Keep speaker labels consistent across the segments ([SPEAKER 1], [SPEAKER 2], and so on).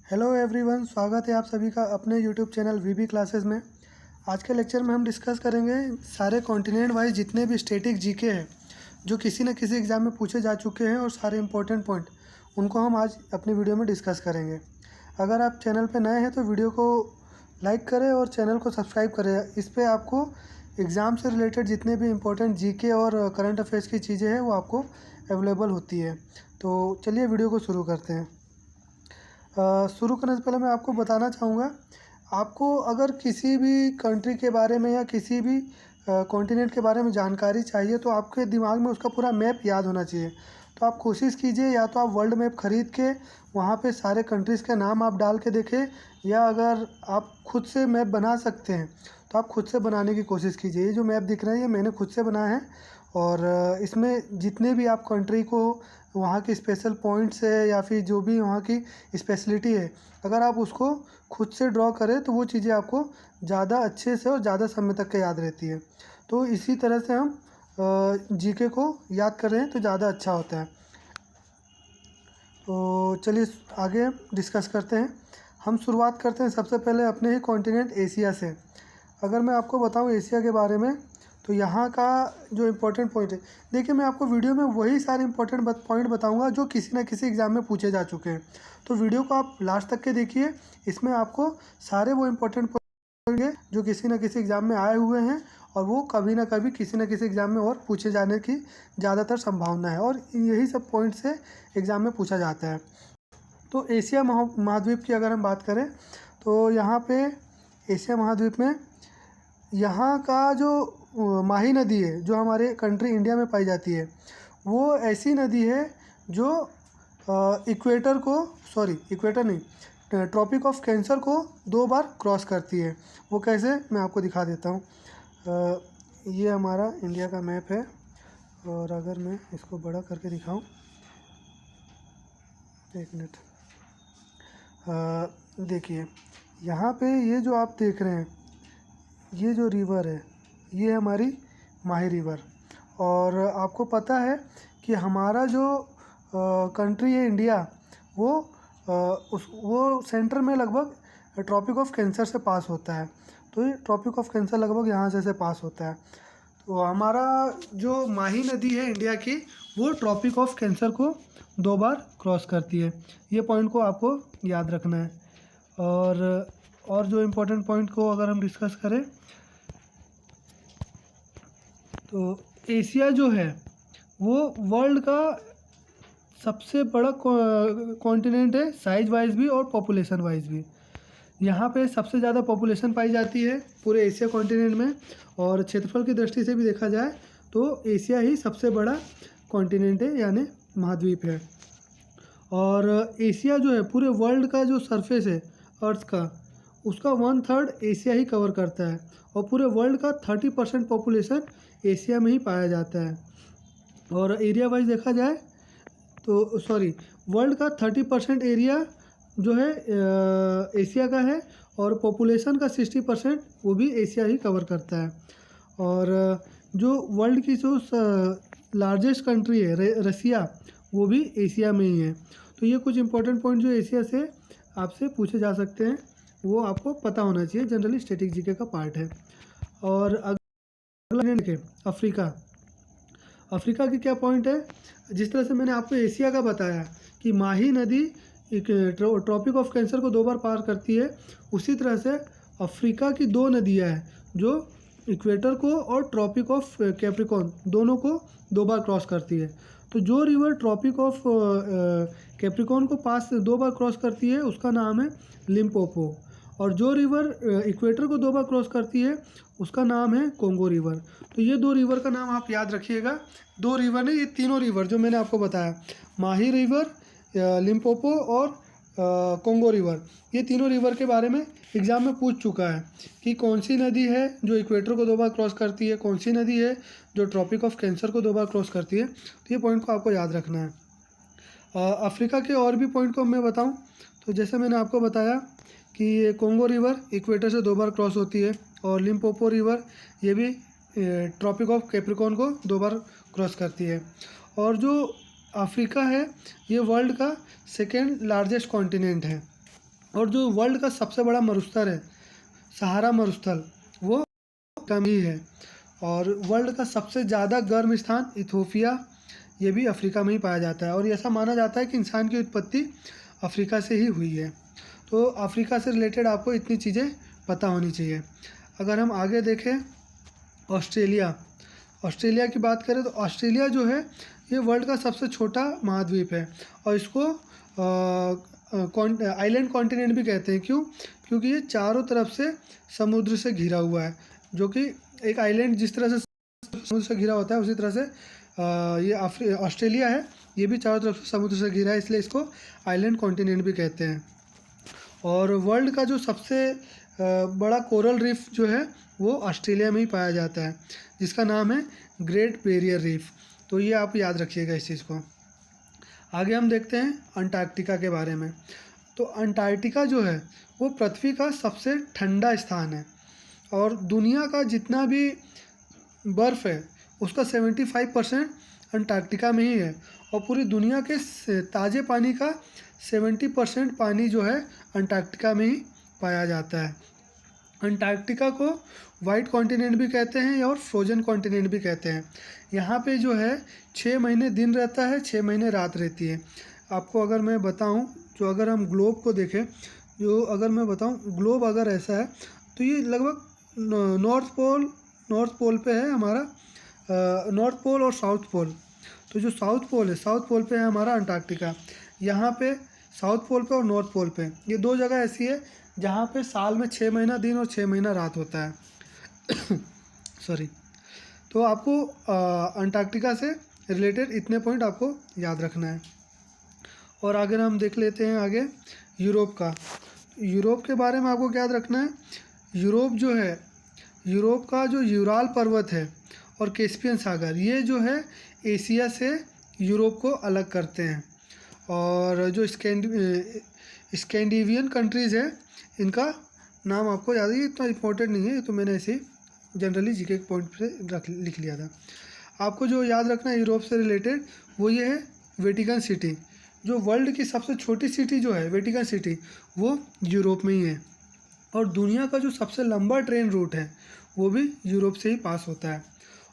[SPEAKER 1] Hello everyone, स्वागत है आप सभी का अपने यूट्यूब चैनल वीबी क्लासेस में। आज के लेक्चर में हम डिस्कस करेंगे सारे कॉन्टिनेंट वाइज जितने भी स्टैटिक जीके हैं जो किसी न किसी एग्ज़ाम में पूछे जा चुके हैं और सारे इंपॉर्टेंट पॉइंट उनको हम आज अपनी वीडियो में डिस्कस करेंगे। अगर आप चैनल पर नए हैं तो वीडियो को लाइक करें और चैनल को सब्सक्राइब करें। इस पर आपको एग्ज़ाम से रिलेटेड जितने भी इंपॉर्टेंट जीके और करंट अफेयर्स की चीज़ें हैं वो आपको अवेलेबल होती है। तो चलिए वीडियो को शुरू करते हैं। शुरू करने से पहले मैं आपको बताना चाहूँगा, आपको अगर किसी भी कंट्री के बारे में या किसी भी कॉन्टिनेंट के बारे में जानकारी चाहिए तो आपके दिमाग में उसका पूरा मैप याद होना चाहिए। तो आप कोशिश कीजिए, या तो आप वर्ल्ड मैप ख़रीद के वहाँ पे सारे कंट्रीज़ के नाम आप डाल के देखें, या अगर आप खुद से मैप बना सकते हैं तो आप खुद से बनाने की कोशिश कीजिए। ये जो मैप दिख रहा है ये मैंने खुद से बनाया है, और इसमें जितने भी आप कंट्री को वहाँ के स्पेशल पॉइंट्स है या फिर जो भी वहाँ की स्पेशलिटी है, अगर आप उसको खुद से ड्रॉ करें तो वो चीज़ें आपको ज़्यादा अच्छे से और ज़्यादा समय तक के याद रहती है। तो इसी तरह से हम जीके को याद कर रहे हैं तो ज़्यादा अच्छा होता है। तो चलिए आगे डिस्कस करते हैं। हम शुरुआत करते हैं सबसे पहले अपने ही कॉन्टिनेंट एशिया से। अगर मैं आपको बताऊं एशिया के बारे में, तो यहाँ का जो इम्पोर्टेंट पॉइंट है, देखिए मैं आपको वीडियो में वही सारे इम्पोर्टेंट पॉइंट बताऊंगा जो किसी न किसी एग्ज़ाम में पूछे जा चुके हैं। तो वीडियो को आप लास्ट तक के देखिए, इसमें आपको सारे वो इम्पोर्टेंट पॉइंट हैं जो किसी न किसी एग्ज़ाम में आए हुए हैं और वो कभी ना कभी किसी न किसी एग्ज़ाम में और पूछे जाने की ज़्यादातर संभावना है, और यही सब पॉइंट से एग्ज़ाम में पूछा जाता है। तो एशिया महाद्वीप की अगर हम बात करें तो यहाँ पे एशिया महाद्वीप में यहाँ का जो माही नदी है जो हमारे कंट्री इंडिया में पाई जाती है, वो ऐसी नदी है जो इक्वेटर को इक्वेटर नहीं, ट्रॉपिक ऑफ कैंसर को 2 बार क्रॉस करती है। वो कैसे, मैं आपको दिखा देता हूँ। ये हमारा इंडिया का मैप है, और अगर मैं इसको बड़ा करके दिखाऊँ, एक मिनट, देखिए यहाँ पे ये जो आप देख रहे हैं, ये जो रिवर है ये हमारी माही रिवर। और आपको पता है कि हमारा जो कंट्री है इंडिया, वो सेंटर में लगभग ट्रॉपिक ऑफ कैंसर से पास होता है। तो ये ट्रॉपिक ऑफ कैंसर लगभग यहाँ से पास होता है। तो हमारा जो माही नदी है इंडिया की, वो ट्रॉपिक ऑफ कैंसर को 2 बार क्रॉस करती है। ये पॉइंट को आपको याद रखना है। और जो इम्पोर्टेंट पॉइंट को अगर हम डिस्कस करें तो एशिया जो है वो वर्ल्ड का सबसे बड़ा कॉन्टिनेंट है, साइज वाइज भी और पॉपुलेशन वाइज भी। यहाँ पे सबसे ज़्यादा पॉपुलेशन पाई जाती है पूरे एशिया कॉन्टिनेंट में, और क्षेत्रफल की दृष्टि से भी देखा जाए तो एशिया ही सबसे बड़ा कॉन्टिनेंट है, यानी महाद्वीप है। और एशिया जो है पूरे वर्ल्ड का जो सरफेस है अर्थ का, उसका 1/3 एशिया ही कवर करता है, और पूरे वर्ल्ड का 30% पॉपुलेशन एशिया में ही पाया जाता है। और एरिया वाइज देखा जाए तो वर्ल्ड का 30% एरिया जो है एशिया का है, और पॉपुलेशन का 60% वो भी एशिया ही कवर करता है। और जो वर्ल्ड की जो लार्जेस्ट कंट्री है रसिया, वो भी एशिया में ही है। तो ये कुछ इंपॉर्टेंट पॉइंट जो एशिया से आपसे पूछे जा सकते हैं, वो आपको पता होना चाहिए, जनरली स्टैटिक जीके का पार्ट है। और अगला के अफ्रीका की क्या पॉइंट है, जिस तरह से मैंने आपको एशिया का बताया कि माही नदी ट्रॉपिक ऑफ कैंसर को 2 बार पार करती है, उसी तरह से अफ्रीका की 2 नदियाँ हैं जो इक्वेटर को और ट्रॉपिक ऑफ कैप्रिकॉर्न दोनों को 2 बार क्रॉस करती है। तो जो रिवर ट्रॉपिक ऑफ कैप्रिकॉर्न को 2 बार क्रॉस करती है उसका नाम है लिम्पोपो, और जो रिवर इक्वेटर को 2 बार क्रॉस करती है उसका नाम है कोंगो रिवर। तो ये 2 रिवर का नाम आप याद रखिएगा। 2 रिवर नहीं, ये तीनों रिवर जो मैंने आपको बताया, माही रिवर, लिम्पोपो और कोंगो रिवर, ये तीनों रिवर के बारे में एग्ज़ाम में पूछ चुका है कि कौन सी नदी है जो इक्वेटर को 2 बार क्रॉस करती है, कौन सी नदी है जो ट्रॉपिक ऑफ कैंसर को 2 बार क्रॉस करती है। तो ये पॉइंट को आपको याद रखना है। अफ्रीका के और भी पॉइंट को मैं बताऊं तो जैसे मैंने आपको बताया कि कोंगो रिवर इक्वेटर से 2 बार क्रॉस होती है, और लिम्पोपो रिवर ये भी ट्रॉपिक ऑफ कैप्रिकॉर्न को 2 बार क्रॉस करती है। और जो अफ्रीका है ये वर्ल्ड का 2nd लार्जेस्ट कॉन्टिनेंट है। और जो वर्ल्ड का सबसे बड़ा मरुस्थल है सहारा मरुस्थल, वो कम ही है। और वर्ल्ड का सबसे ज़्यादा गर्म स्थान इथोपिया, ये भी अफ्रीका में ही पाया जाता है। और ऐसा माना जाता है कि इंसान की उत्पत्ति अफ्रीका से ही हुई है। तो अफ्रीका से रिलेटेड आपको इतनी चीज़ें पता होनी चाहिए। अगर हम आगे देखें, ऑस्ट्रेलिया ऑस्ट्रेलिया की बात करें तो ऑस्ट्रेलिया जो है ये वर्ल्ड का सबसे छोटा महाद्वीप है। और इसको आइलैंड कॉन्टिनेंट भी कहते हैं। क्यों? क्योंकि ये चारों तरफ से समुद्र से घिरा हुआ है। जो कि एक आइलैंड जिस तरह से समुद्र से घिरा होता है, उसी तरह से ये ऑस्ट्रेलिया है, ये भी चारों तरफ से समुद्र से घिरा है, इसलिए इसको आइलैंड कॉन्टिनेंट भी कहते हैं। और वर्ल्ड का जो सबसे बड़ा कोरल रीफ जो है वो ऑस्ट्रेलिया में ही पाया जाता है, जिसका नाम है ग्रेट बैरियर रीफ। तो ये आप याद रखिएगा इस चीज़ को। आगे हम देखते हैं अंटार्कटिका के बारे में। तो अंटार्कटिका जो है वो पृथ्वी का सबसे ठंडा स्थान है। और दुनिया का जितना भी बर्फ़ है उसका 75% अंटार्कटिका में ही है। और पूरी दुनिया के ताज़े पानी का 70% पानी जो है अंटार्कटिका में ही पाया जाता है। अंटार्कटिका को वाइट कॉन्टिनेंट भी कहते हैं और फ्रोजन कॉन्टिनेंट भी कहते हैं। यहाँ पे जो है 6 महीने दिन रहता है, 6 महीने रात रहती है। आपको अगर मैं बताऊँ, जो अगर हम ग्लोब को देखें, जो अगर मैं बताऊँ ग्लोब अगर ऐसा है तो ये लगभग नॉर्थ पोल पे है हमारा, नॉर्थ पोल और साउथ पोल। तो जो साउथ पोल है, साउथ पोल पे है हमारा अंटार्कटिका। यहाँ पे साउथ पोल पे और नॉर्थ पोल पे ये दो जगह ऐसी है जहाँ पे साल में 6 महीना दिन और 6 महीना रात होता है। सॉरी। तो आपको अंटार्कटिका से रिलेटेड इतने पॉइंट आपको याद रखना है। और अगर हम देख लेते हैं आगे यूरोप का। यूरोप के बारे में आपको क्या याद रखना है? यूरोप जो है, यूरोप का जो यूराल पर्वत है और कैस्पियन सागर, ये जो है एशिया से यूरोप को अलग करते हैं। और जो स्कैंडिनेवियन कंट्रीज़ है, इनका नाम आपको याद है, ये इतना इम्पोर्टेंट नहीं है, ये तो मैंने ऐसे जनरली जीके के पॉइंट से लिख लिया था। आपको जो याद रखना है यूरोप से रिलेटेड वो ये है वेटिकन सिटी। जो वर्ल्ड की सबसे छोटी सिटी जो है वेटिकन सिटी, वो यूरोप में ही है। और दुनिया का जो सबसे लंबा ट्रेन रूट है वो भी यूरोप से ही पास होता है।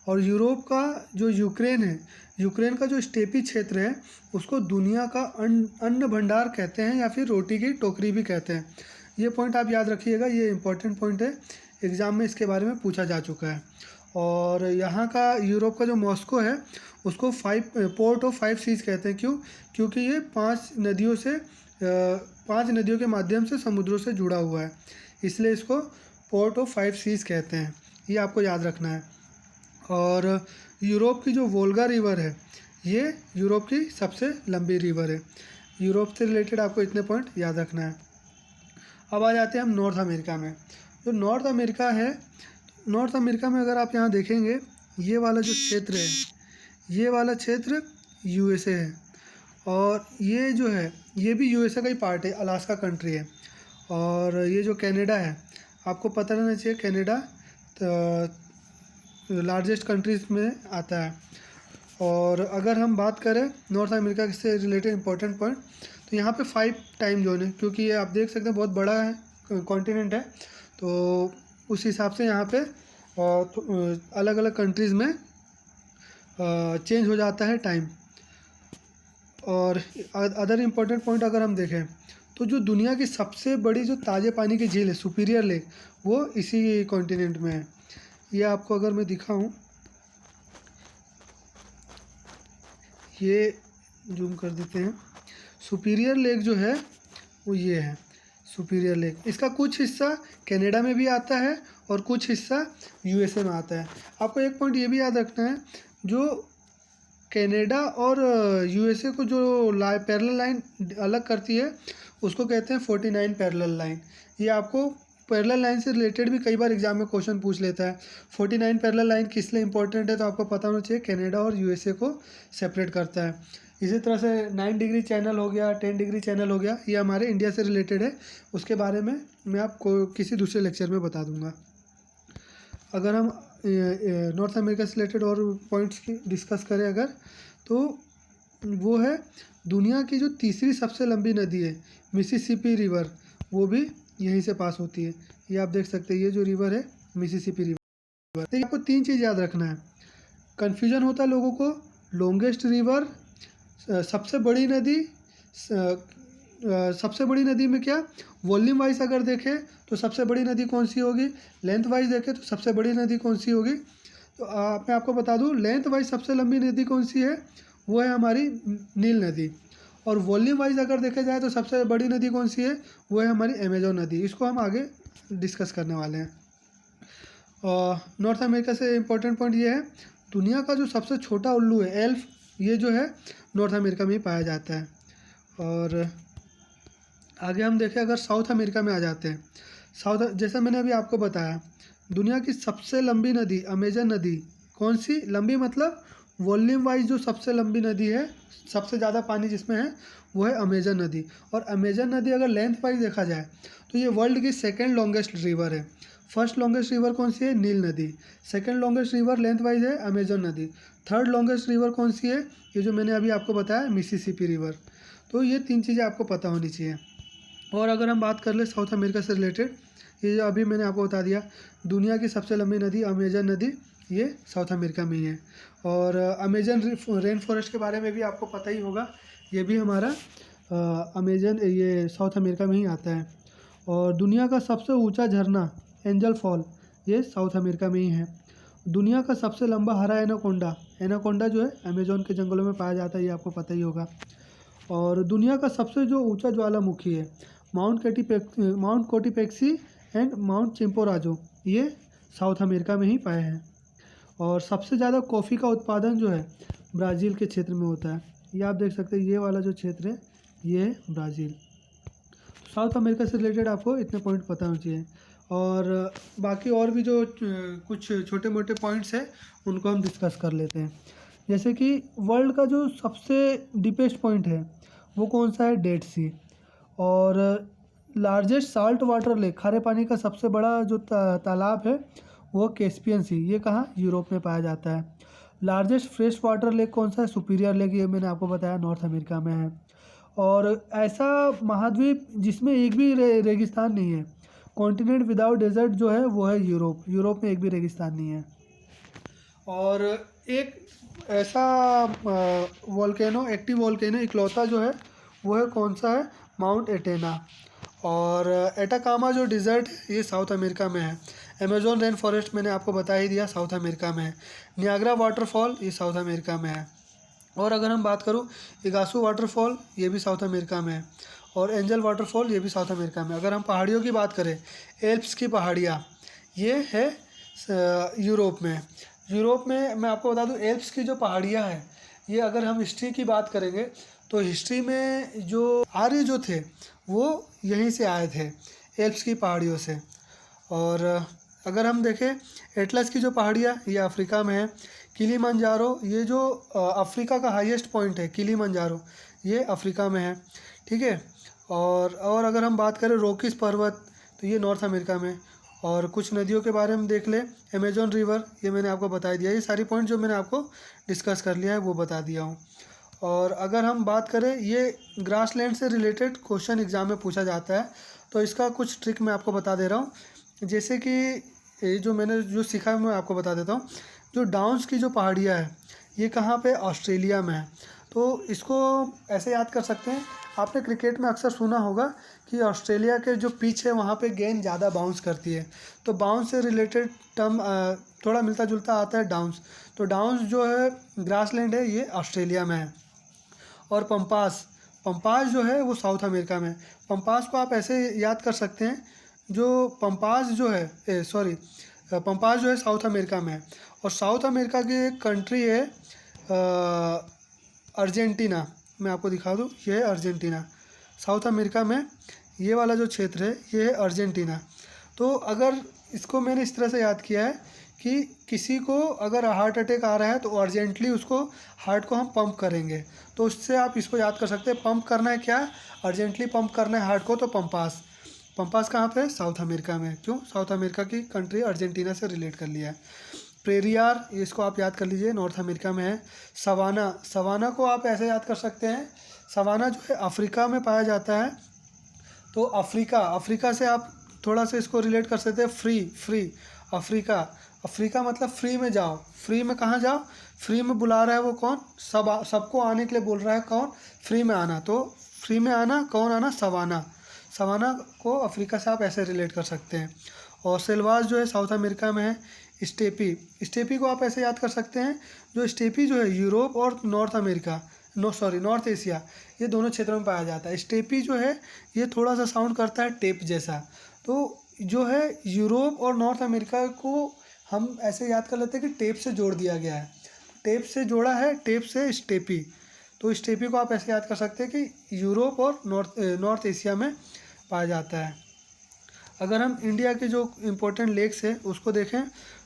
[SPEAKER 1] और यूरोप का जो यूक्रेन है, यूक्रेन का जो स्टेपी क्षेत्र है उसको दुनिया का अन्न भंडार कहते हैं या फिर रोटी की टोकरी भी कहते हैं। ये पॉइंट आप याद रखिएगा, ये इंपॉर्टेंट पॉइंट है, एग्ज़ाम में इसके बारे में पूछा जा चुका है। और यहाँ का यूरोप का जो मॉस्को है उसको पोर्ट ऑफ 5 सीज कहते हैं। क्यों? क्योंकि ये 5 नदियों के माध्यम से समुद्रों से जुड़ा हुआ है, इसलिए इसको पोर्ट ऑफ 5 सीज कहते हैं। ये आपको याद रखना है। और यूरोप की जो वोल्गा रिवर है, ये यूरोप की सबसे लंबी रिवर है। यूरोप से रिलेटेड आपको इतने पॉइंट याद रखना है। अब आ जाते हैं हम नॉर्थ अमेरिका में। जो नॉर्थ अमेरिका है, नॉर्थ अमेरिका में अगर आप यहाँ देखेंगे, ये वाला जो क्षेत्र है, ये वाला क्षेत्र यूएसए है। और ये जो है ये भी यूएसए का ही पार्ट है, अलास्का कंट्री है। और ये जो कनाडा है, आपको पता रहना चाहिए कनाडा लार्जेस्ट कंट्रीज़ में आता है। और अगर हम बात करें नॉर्थ अमेरिका से रिलेटेड इंपॉर्टेंट पॉइंट, तो यहाँ पे 5 टाइम जोन है, क्योंकि ये आप देख सकते हैं बहुत बड़ा है, कॉन्टिनेंट है। तो उस हिसाब से यहाँ पे अलग अलग कंट्रीज़ में चेंज हो जाता है टाइम। और अदर इम्पोर्टेंट पॉइंट अगर हम देखें तो जो दुनिया की सबसे बड़ी जो ताज़े पानी की झील है सुपीरियर लेक, वो इसी कॉन्टिनेंट में है। ये आपको अगर मैं दिखाऊं, ये जूम कर देते हैं, सुपीरियर लेक जो है वो ये है सुपीरियर लेक। इसका कुछ हिस्सा कनाडा में भी आता है और कुछ हिस्सा यूएसए में आता है। आपको एक पॉइंट ये भी याद रखना है, जो कनाडा और यूएसए को जो पैरेलल लाइन अलग करती है उसको कहते हैं 49 पैरेलल लाइन। ये आपको पैरेलल लाइन से रिलेटेड भी कई बार एग्जाम में क्वेश्चन पूछ लेता है। 49 पैरेलल लाइन किस लिए इंपॉर्टेंट है, तो आपको पता होना चाहिए, कनाडा और यूएसए को सेपरेट करता है। इसी तरह से 9 डिग्री चैनल हो गया, 10 डिग्री चैनल हो गया, ये हमारे इंडिया से रिलेटेड है। उसके बारे में मैं आपको किसी दूसरे लेक्चर में बता दूंगा। अगर हम नॉर्थ अमेरिका से रिलेटेड और पॉइंट्स की डिस्कस करें अगर, तो वो है दुनिया की जो तीसरी सबसे लंबी नदी है मिसिसिपी रिवर, वो भी यहीं से पास होती है। ये आप देख सकते हैं, ये जो रिवर है मिसिसिपी रिवर। देखिए आपको 3 चीज़ याद रखना है, कन्फ्यूजन होता है लोगों को, लॉन्गेस्ट रिवर, सबसे बड़ी नदी, सबसे बड़ी नदी में क्या वॉल्यूम वाइज अगर देखें तो सबसे बड़ी नदी कौन सी होगी, लेंथ वाइज देखें तो सबसे बड़ी नदी कौन सी होगी। तो मैं आपको बता दूं, लेंथ वाइज सबसे लंबी नदी कौन सी है, वो है हमारी नील नदी। और वॉल्यूम वाइज अगर देखा जाए तो सबसे बड़ी नदी कौन सी है, वो है हमारी अमेजोन नदी। इसको हम आगे डिस्कस करने वाले हैं। और नॉर्थ अमेरिका से इम्पोर्टेंट पॉइंट ये है, दुनिया का जो सबसे छोटा उल्लू है एल्फ, ये जो है नॉर्थ अमेरिका में ही पाया जाता है। और आगे हम देखें अगर साउथ अमेरिका में आ जाते हैं, साउथ जैसा मैंने अभी आपको बताया, दुनिया की सबसे लंबी नदी अमेजन नदी कौन सी, लंबी मतलब वॉल्यूम वाइज जो सबसे लंबी नदी है, सबसे ज़्यादा पानी जिसमें है, वो है अमेजन नदी। और अमेजन नदी अगर लेंथ वाइज देखा जाए तो ये वर्ल्ड की सेकेंड लॉन्गेस्ट रिवर है। फर्स्ट लॉन्गेस्ट रिवर कौन सी है, नील नदी। Second longest river length wise है अमेजन नदी। थर्ड लॉन्गेस्ट रिवर कौन सी है, ये जो मैंने अभी आपको बताया मिसिसिपी रिवर। तो ये 3 चीज़ें आपको पता होनी चाहिए। और अगर हम बात कर ले साउथ अमेरिका से रिलेटेड, ये जो अभी मैंने आपको बता दिया, दुनिया की सबसे लंबी नदी अमेजन नदी, ये साउथ अमेरिका में ही है। और अमेजन रेन फॉरेस्ट के बारे में भी आपको पता ही होगा, ये भी हमारा अमेजन ये साउथ अमेरिका में ही आता है। और दुनिया का सबसे ऊंचा झरना एंजल फॉल, ये साउथ अमेरिका में ही है। दुनिया का सबसे लंबा हरा एनाकोंडा, एनाकोंडा जो है अमेजोन के जंगलों में पाया जाता है, ये आपको पता ही होगा। और दुनिया का सबसे जो ऊंचा ज्वालामुखी है माउंट कोटिपेक्सी एंड माउंट चिम्पोराजो, ये साउथ अमेरिका में ही पाए हैं। और सबसे ज़्यादा कॉफ़ी का उत्पादन जो है ब्राज़ील के क्षेत्र में होता है। ये आप देख सकते हैं, ये वाला जो क्षेत्र है ये है ब्राज़ील। साउथ अमेरिका से रिलेटेड आपको इतने पॉइंट पता होने चाहिए। और बाकी और भी जो कुछ छोटे मोटे पॉइंट्स हैं उनको हम डिस्कस कर लेते हैं। जैसे कि वर्ल्ड का जो सबसे डीपेस्ट पॉइंट है वो कौन सा है, डेड सी। और लार्जेस्ट साल्ट वाटर लेक, खारे पानी का सबसे बड़ा जो तालाब है वो कैस्पियन सी, ये कहाँ, यूरोप में पाया जाता है। लार्जेस्ट फ्रेश वाटर लेक कौन सा है, सुपीरियर लेक, ये मैंने आपको बताया नॉर्थ अमेरिका में है। और ऐसा महाद्वीप जिसमें एक भी रेगिस्तान नहीं है, कॉन्टिनेंट विदाउट डेजर्ट जो है वो है यूरोप, यूरोप में एक भी रेगिस्तान नहीं है। और एक ऐसा वोल्केनो, एक्टिव वोल्केनो इकलौता जो है वो है कौन सा है, माउंट एटेना। और एटाकामा जो डिज़र्ट ये साउथ अमेरिका में है। अमेजोन रेन फॉरेस्ट मैंने आपको बता ही दिया साउथ अमेरिका में है। नियाग्रा वाटरफॉल ये साउथ अमेरिका में है। और अगर हम बात करूँ इगासू वाटरफॉल, ये भी साउथ अमेरिका में है। और एंजल वाटरफॉल ये भी साउथ अमेरिका में। अगर हम पहाड़ियों की बात करें, एल्प्स की पहाड़ियाँ ये है यूरोप में। यूरोप में मैं आपको बता दूं, एल्प्स की जो पहाड़ियाँ हैं ये, अगर हम हिस्ट्री की बात करेंगे तो हिस्ट्री में जो आर्य जो थे वो यहीं से आए थे, एल्प्स की पहाड़ियों से। और अगर हम देखें एटलस की जो पहाड़ियाँ ये अफ्रीका में है। किलीमंजारो ये जो अफ्रीका का हाईएस्ट पॉइंट है, किलीमंजारो ये अफ्रीका में है, ठीक है। और अगर हम बात करें रॉकीज पर्वत तो ये नॉर्थ अमेरिका में। और कुछ नदियों के बारे में देख ले, अमेजोन रिवर ये मैंने आपको बता दिया। ये सारी पॉइंट जो मैंने आपको डिस्कस कर लिया है वो बता दिया हूँ। और अगर हम बात करें, ये ग्रासलैंड से रिलेटेड क्वेश्चन एग्जाम में पूछा जाता है, तो इसका कुछ ट्रिक मैं आपको बता दे रहा हूँ। जैसे कि ये जो मैंने जो सीखा है मैं आपको बता देता हूँ। जो डाउन्स की जो पहाड़ियाँ है ये कहाँ पे, ऑस्ट्रेलिया में है। तो इसको ऐसे याद कर सकते हैं, आपने क्रिकेट में अक्सर सुना होगा कि ऑस्ट्रेलिया के जो पिच है वहाँ पे गेंद ज़्यादा बाउंस करती है, तो बाउंस से रिलेटेड टर्म थोड़ा मिलता जुलता आता है डाउन्स। तो डाउन्स जो है ग्रासलैंड है ये ऑस्ट्रेलिया में है। और पंपास, पंपास जो है वो साउथ अमेरिका में है। पंपास को आप ऐसे याद कर सकते हैं, जो पंपास जो है पंपास जो है साउथ अमेरिका में है। और साउथ अमेरिका की एक कंट्री है अर्जेंटीना, मैं आपको दिखा दूँ, ये है अर्जेंटीना। साउथ अमेरिका में ये वाला जो क्षेत्र है ये है अर्जेंटीना। तो अगर इसको मैंने इस तरह से याद किया है कि किसी को अगर हार्ट अटैक आ रहा है तो अर्जेंटली उसको हार्ट को हम पंप करेंगे, तो उससे आप इसको याद कर सकते हैं। पंप करना है क्या, अर्जेंटली पंप करना है हार्ट को, तो पंपास। पंपास कहाँ पे है, साउथ अमेरिका में। क्यों, साउथ अमेरिका की कंट्री अर्जेंटीना से रिलेट कर लिया है। प्रेरियार इसको आप याद कर लीजिए, नॉर्थ अमेरिका में है। सवाना, सवाना को आप ऐसे याद कर सकते हैं, सवाना जो है अफ्रीका में पाया जाता है। तो अफ्रीका, अफ्रीका से आप थोड़ा सा इसको रिलेट कर सकते हैं, फ्री अफ्रीका, अफ्रीका मतलब फ्री में जाओ। फ्री में कहाँ जाओ? फ्री में बुला रहा है वो कौन? सबको आने के लिए बोल रहा है कौन? फ्री में आना। तो फ्री में आना, कौन आना? सवाना। सवाना को अफ्रीका से आप ऐसे रिलेट कर सकते हैं। और सेल्वास जो है साउथ अमेरिका में है। स्टेपी, स्टेपी को आप ऐसे याद कर सकते हैं, जो स्टेपी जो है यूरोप और नॉर्थ एशिया, ये दोनों क्षेत्रों में पाया जाता है। स्टेपी जो है ये थोड़ा सा साउंड करता है टेप जैसा। तो जो है यूरोप और नॉर्थ अमेरिका को हम ऐसे याद कर लेते हैं कि टेप से जोड़ दिया गया है, टेप से जोड़ा है, टेप से स्टेपी। तो स्टेपी को आप ऐसे याद कर सकते हैं कि यूरोप और नॉर्थ एशिया में पाया जाता है। अगर हम इंडिया के जो इम्पोर्टेंट लेक्स है उसको देखें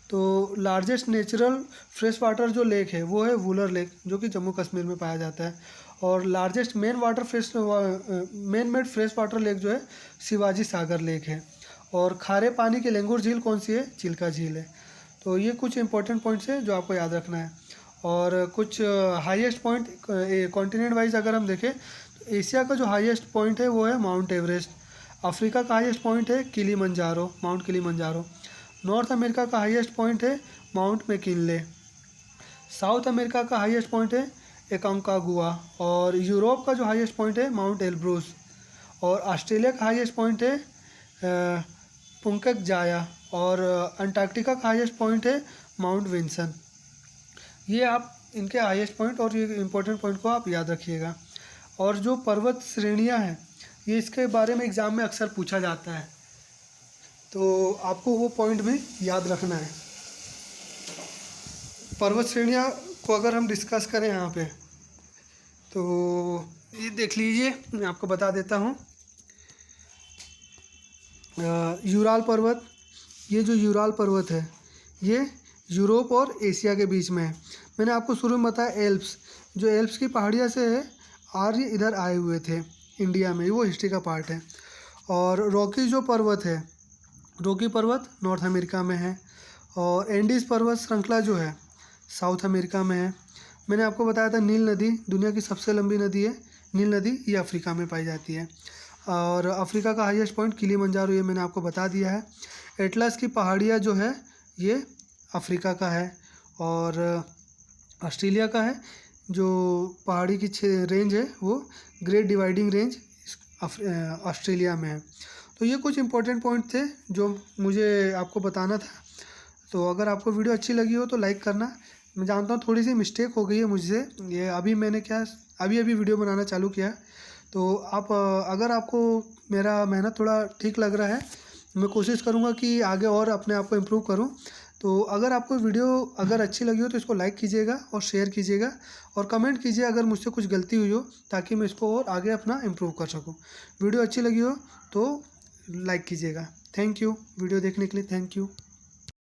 [SPEAKER 1] तो लार्जेस्ट नेचुरल फ्रेश वाटर जो लेक है वो है वुलर लेक, जो कि जम्मू कश्मीर में पाया जाता है। और largest main made fresh water lake जो है शिवाजी सागर लेक है। और खारे पानी की लेंगुर झील कौन सी है? चिल्का झील है। तो ये कुछ इंपॉर्टेंट पॉइंट्स है जो आपको याद रखना है। और कुछ हाईएस्ट पॉइंट कॉन्टिनेंट वाइज अगर हम देखें तो एशिया का जो हाईएस्ट पॉइंट है वो है माउंट एवरेस्ट। अफ्रीका का हाईएस्ट पॉइंट है Kilimanjaro, mount Kilimanjaro. North America का हाईएस्ट पॉइंट है माउंट मैकिनले। साउथ अमेरिका का हाईएस्ट पॉइंट है एकांकागुआ। और यूरोप का जो हाईएस्ट पॉइंट है माउंट एल्ब्रूस। और ऑस्ट्रेलिया का हाईएस्ट पॉइंट है पुंकक जाया। और अंटार्कटिका का हाईएस्ट पॉइंट है माउंट विंसन। ये आप इनके हाईएस्ट पॉइंट और ये इंपॉर्टेंट पॉइंट को आप याद रखिएगा। और जो पर्वत श्रेणियां हैं ये इसके बारे में एग्ज़ाम में अक्सर पूछा जाता है, तो आपको वो पॉइंट भी याद रखना है। पर्वत श्रेणियाँ को अगर हम डिस्कस करें यहाँ पे तो ये देख लीजिए, मैं आपको बता देता हूँ। यूराल पर्वत, ये जो यूराल पर्वत है ये यूरोप और एशिया के बीच में है। मैंने आपको शुरू में बताया एल्प्स, जो एल्प्स की पहाड़ियाँ से है आर्य इधर आए हुए थे इंडिया में, वो हिस्ट्री का पार्ट है। और रॉकी जो पर्वत है, रॉकी पर्वत नॉर्थ अमेरिका में है। और एंडीज़ पर्वत श्रृंखला जो है साउथ अमेरिका में है। मैंने आपको बताया था नील नदी दुनिया की सबसे लंबी नदी है, नील नदी ये अफ्रीका में पाई जाती है। और अफ्रीका का हाईएस्ट पॉइंट किलीमंजारो, ये मैंने आपको बता दिया है। एटलस की पहाड़ियाँ जो है ये अफ्रीका का है। और ऑस्ट्रेलिया का है, जो पहाड़ी की रेंज है वो ग्रेट डिवाइडिंग रेंज ऑस्ट्रेलिया में है। तो ये कुछ इंपॉर्टेंट पॉइंट थे जो मुझे आपको बताना था। तो अगर आपको वीडियो अच्छी लगी हो तो लाइक करना। मैं जानता हूँ थोड़ी सी मिस्टेक हो गई है मुझसे, ये अभी मैंने अभी वीडियो बनाना चालू किया। तो आप अगर आपको मेरा मेहनत थोड़ा ठीक लग रहा है, मैं कोशिश करूँगा कि आगे और अपने आप को इम्प्रूव करूँ। तो अगर आपको वीडियो अगर अच्छी लगी हो तो इसको लाइक कीजिएगा और शेयर कीजिएगा और कमेंट कीजिए अगर मुझसे कुछ गलती हुई हो, ताकि मैं इसको और आगे अपना इम्प्रूव कर सकूँ। वीडियो अच्छी लगी हो तो लाइक कीजिएगा। थैंक यू, वीडियो देखने के लिए थैंक यू।